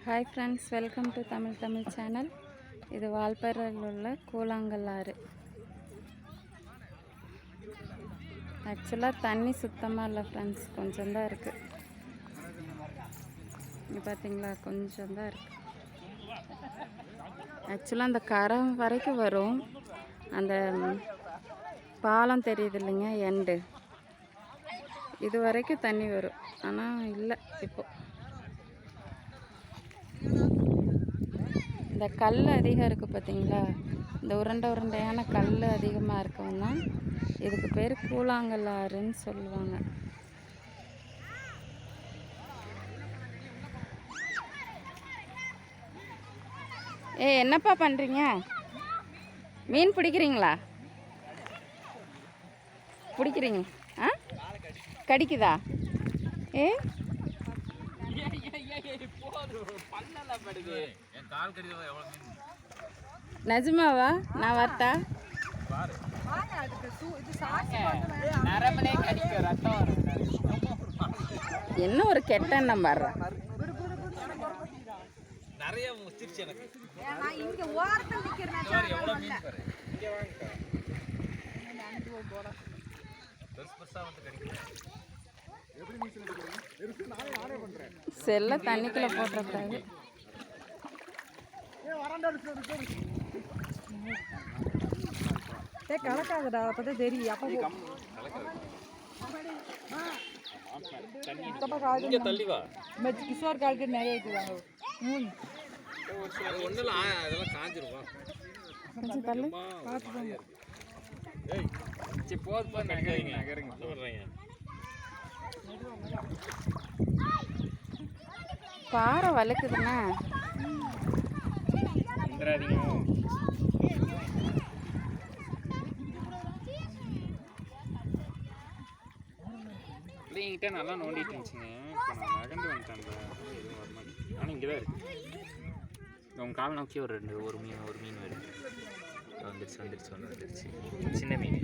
Hi friends, welcome to Tamil channel. இது வால்பாறையில் உள்ள கூழாங்கல் ஆறு. ஆக்சுவலாக தண்ணி சுத்தமாக இல்லை ஃப்ரெண்ட்ஸ், கொஞ்சம் தான் இருக்குது. இங்கே பார்த்தீங்களா, கொஞ்சம் தான் இருக்குது. ஆக்சுவலாக அந்த கரை வரைக்கும் வரும். அந்த பாலம் தெரியுது இல்லைங்க, எண்டு இது வரைக்கும் தண்ணி வரும். ஆனால் இல்லை. இப்போ இந்த கல் அதிகம் இருக்குது பார்த்தீங்களா, இந்த உருண்டையான கல் அதிகமாக இருக்கவும் தான் இதுக்கு பேர் கூழாங்கல் ஆறுன்னு சொல்லுவாங்க. என்னப்பா பண்ணுறீங்க? மீன் பிடிக்கிறீங்களா? பிடிக்கிறீங்க? ஆ, கடிக்குதா? நிஜமாவா? நான் வரட்டா? என்ன ஒரு கெட்ட எண்ணம் வர்றேன். செல்ல தண்ணிக்குள்ள போட்டக்கூடாது. கலக்காதடா, அப்பதான் தெரியும். அப்போ கிஷோர் கால்கட் நிறைய இருக்குதாங்க. கொஞ்சம் தள்ளு பார்த்துக்கோங்க. பாறை வலுக்குதுண்ணா. என்கிட்ட நல்லா நோண்டிட்டு இருந்துச்சுங்க. இப்போ நான் நகர்ந்து வந்துட்டேன். எதுவும் வரமாட்டேன். ஆனால் இங்கே தான் இருக்குது. உங்கள் கால் நோக்கி ஒரு மீன் வருது. வந்துருச்சு சின்ன மீன்.